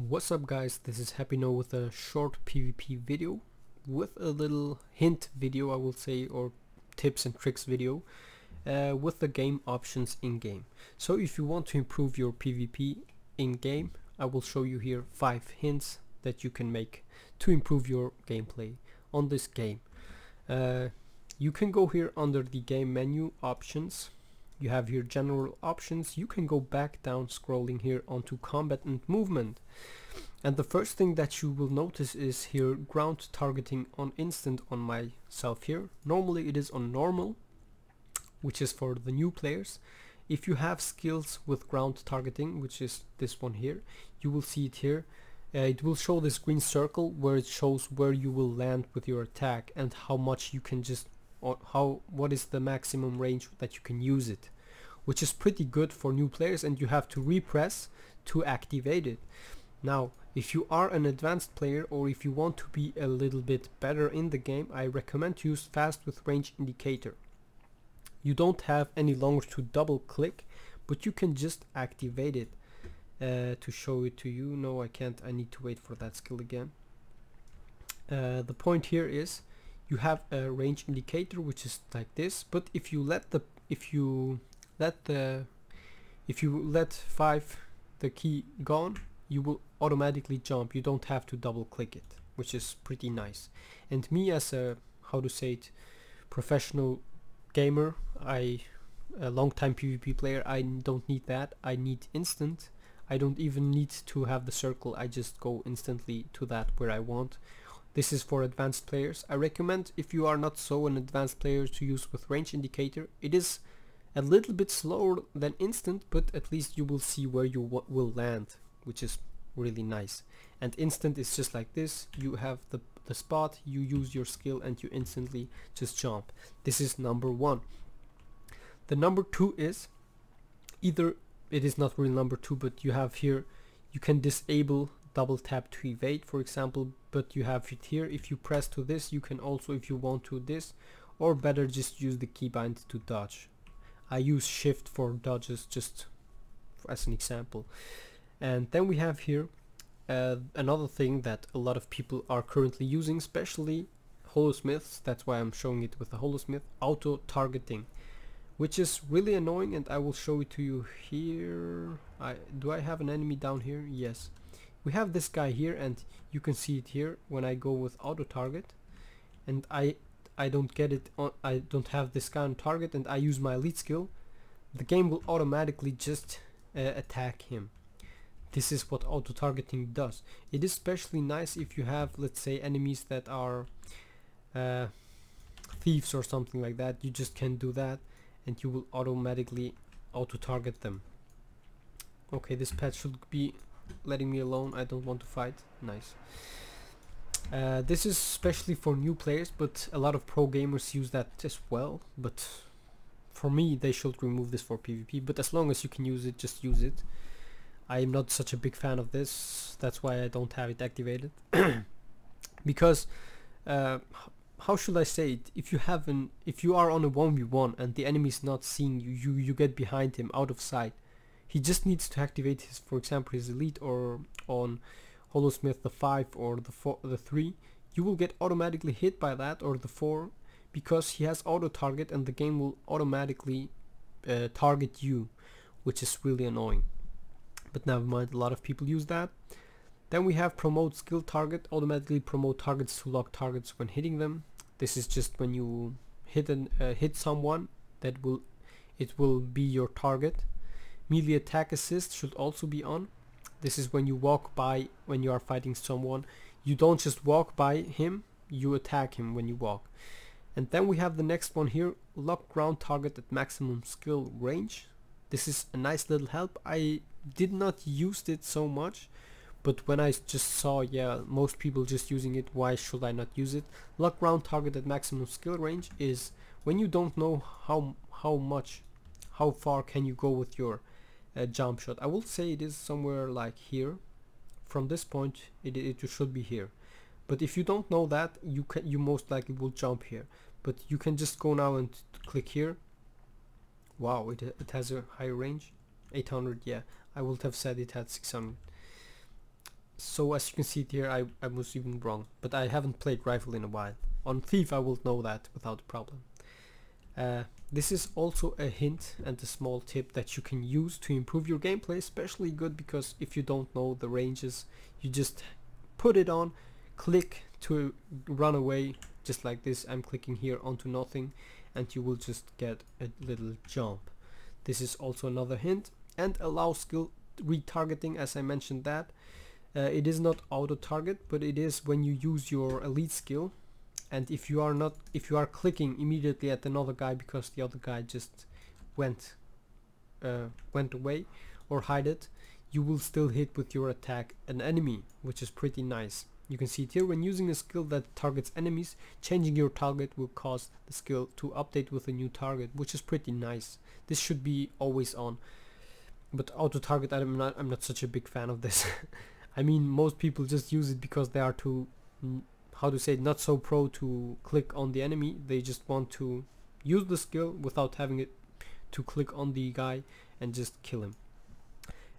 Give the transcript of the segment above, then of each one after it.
What's up guys, this is Happy No with a short PvP video with a little hint video, I will say, or tips and tricks video with the game options in game. So if you want to improve your PvP in game, I will show you here 5 hints that you can make to improve your gameplay on this game. You can go here under the game menu options. You have here general options. You can go back down scrolling here onto combat and movement, and the first thing that you will notice is here ground targeting on instant on myself here. Normally it is on normal, which is for the new players. If you have skills with ground targeting, which is this one here, you will see it here. It will show this green circle where it shows where you will land with your attack and how much you can just, or what is the maximum range that you can use it, which is pretty good for new players, and you have to repress to activate it. Now if you are an advanced player, or if you want to be a little bit better in the game, I recommend to use fast with range indicator. You don't have any longer to double click, but you can just activate it. To show it to you, no I can't, I need to wait for that skill again. The point here is you have a range indicator which is like this, but if you let 5 the key gone, you will automatically jump. You don't have to double click it, which is pretty nice. And me as a, how to say it, professional gamer, a long time PvP player, I don't need that. I need instant. I don't even need to have the circle, I just go instantly to that where I want. This is for advanced players. I recommend, if you are not so an advanced player, to use with range indicator. It is a little bit slower than instant, but at least you will see where you will land, which is really nice. And instant is just like this. You have the spot, you use your skill and you instantly just jump. This is number 1. The number 2 is either, it is not really number 2, but you have here, you can disable double tap to evade, for example, but you have it here. If you press to this, you can also, if you want to, this, or better just use the keybind to dodge. I use shift for dodges just as an example. And then we have here another thing that a lot of people are currently using, especially Holosmiths. That's why I'm showing it with the Holosmith, auto targeting, which is really annoying, and I will show it to you here. Do I have an enemy down here? Yes. We have this guy here, and you can see it here when I go with auto target, and I don't get it on, I don't have this guy on target, and I use my elite skill. The game will automatically just attack him. This is what auto targeting does. It is especially nice if you have, let's say, enemies that are thieves or something like that. You just can do that and you will automatically auto target them. Okay, this pet should be letting me alone. I don't want to fight. Nice. This is especially for new players, but a lot of pro gamers use that as well. But for me, they should remove this for PvP. But as long as you can use it, just use it. I am not such a big fan of this. That's why I don't have it activated. Because how should I say it? If you are on a 1v1 and the enemy is not seeing you, you get behind him out of sight. He just needs to activate his, for example, his elite, or on Holosmith the 5 or the 3. You will get automatically hit by that, or the 4, because he has auto target and the game will automatically target you, which is really annoying. But never mind, a lot of people use that. Then we have promote skill target, automatically promote targets to lock targets when hitting them. This is just when you hit someone, it will be your target. Melee attack assist should also be on. This is when you walk by, when you are fighting someone. You don't just walk by him, you attack him when you walk. And then we have the next one here, lock ground target at maximum skill range. This is a nice little help. I did not use it so much, but when I just saw, yeah, most people just using it, why should I not use it? Lock ground target at maximum skill range is when you don't know how far can you go with your jump shot. I will say it is somewhere like here. From this point it should be here, but if you don't know that, you most likely will jump here. But you can just go now and click here. Wow, it has a high range, 800. Yeah, I would have said it had 600. So as you can see here, I was even wrong, but I haven't played Rifle in a while. On Thief I will know that without a problem. This is also a hint and a small tip that you can use to improve your gameplay, especially good because if you don't know the ranges, you just put it on, click to run away, just like this. I'm clicking here onto nothing and you will just get a little jump. This is also another hint. And allow skill retargeting, as I mentioned that. It is not auto target, but it is when you use your elite skill, and if you are clicking immediately at another guy because the other guy just went away or hide it, you will still hit with your attack an enemy, which is pretty nice. You can see it here. When using a skill that targets enemies, changing your target will cause the skill to update with a new target, which is pretty nice. This should be always on. But auto target, I'm not such a big fan of this. I mean, most people just use it because they are too, how to say it, not so pro to click on the enemy. They just want to use the skill without having it to click on the guy and just kill him.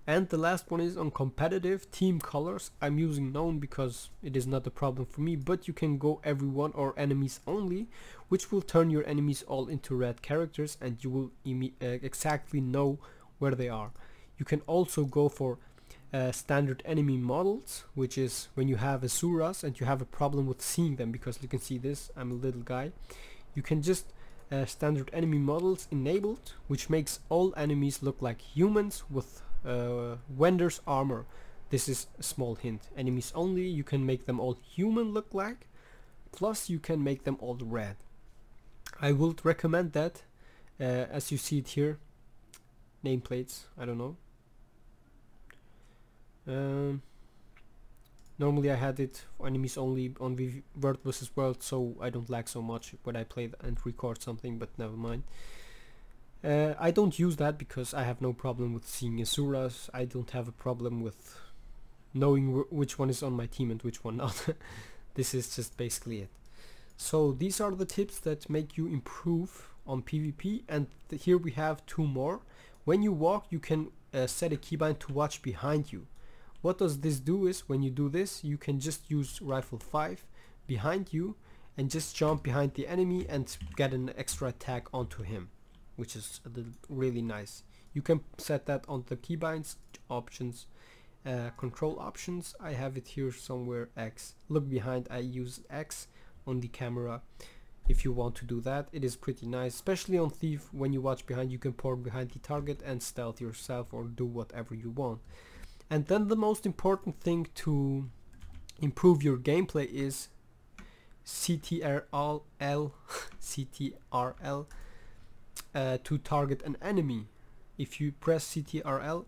And the last one is on competitive team colors. I'm using known because it is not a problem for me, but you can go everyone or enemies only, which will turn your enemies all into red characters and you will exactly know where they are. You can also go for standard enemy models, which is when you have Asuras and you have a problem with seeing them, because you can see this, I'm a little guy. You can just standard enemy models enabled, which makes all enemies look like humans with Wender's armor. This is a small hint. Enemies only, you can make them all human look like, plus you can make them all red. I would recommend that, as you see it here, nameplates, I don't know. Normally I had it for enemies only on World vs World, so I don't lag so much when I play and record something, but never mind. I don't use that because I have no problem with seeing Asuras. I don't have a problem with knowing which one is on my team and which one not. This is just basically it. So these are the tips that make you improve on PvP, and here we have two more. When you walk, you can set a keybind to watch behind you. What does this do is, when you do this, you can just use rifle 5 behind you and just jump behind the enemy and get an extra attack onto him, which is really nice. You can set that on the keybinds options, control options. I have it here somewhere, X. Look behind, I use X on the camera. If you want to do that, it is pretty nice, especially on Thief. When you watch behind, you can port behind the target and stealth yourself or do whatever you want. And then the most important thing to improve your gameplay is CTRL CTRL to target an enemy. If you press CTRL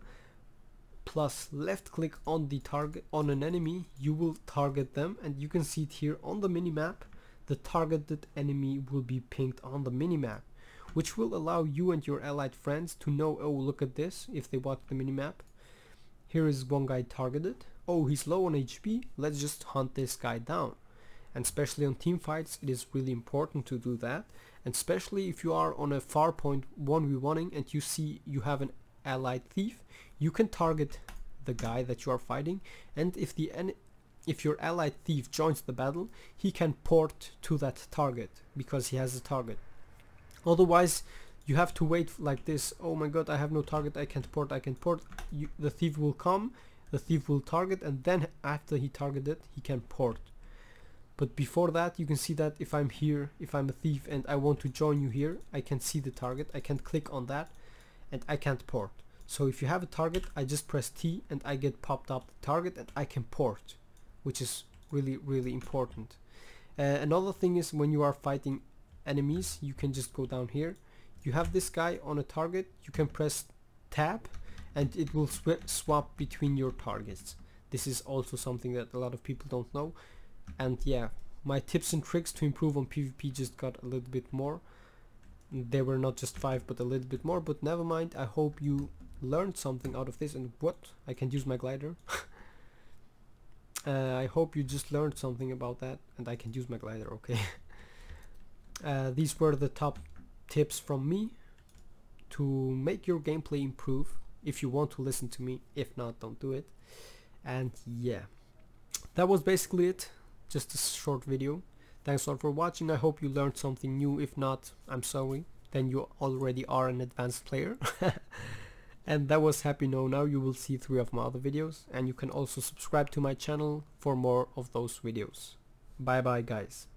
plus left click on the target on an enemy, you will target them, and you can see it here on the minimap. The targeted enemy will be pinged on the minimap, which will allow you and your allied friends to know, oh, look at this, if they watch the minimap. Here is one guy targeted. Oh, he's low on HP. Let's just hunt this guy down. And especially on team fights, it is really important to do that. And especially if you are on a far point 1v1ing and you see you have an allied thief, you can target the guy that you are fighting. And if your allied thief joins the battle, he can port to that target because he has a target. Otherwise, you have to wait like this. Oh my god, I have no target, I can't port. The thief will come, the thief will target, and then after he targeted, he can port. But before that, you can see that if I'm here, if I'm a thief and I want to join you here, I can see the target, I can click on that, and I can't port. So if you have a target, I just press T and I get popped up the target and I can port, which is really important. Another thing is, when you are fighting enemies, you can just go down here. You have this guy on a target, you can press tab and it will swap between your targets. This is also something that a lot of people don't know. And yeah, my tips and tricks to improve on PvP just got a little bit more. They were not just 5 but a little bit more, but never mind. I hope you learned something out of this. And what? I can use my glider. I hope you just learned something about that, and I can use my glider, okay. These were the top tips from me to make your gameplay improve. If you want to listen to me, if not, don't do it. And yeah, that was basically it. Just a short video. Thanks a lot for watching. I hope you learned something new. If not, I'm sorry. Then you already are an advanced player. And that was Happy Know Now. You will see 3 of my other videos, and you can also subscribe to my channel for more of those videos. Bye bye guys.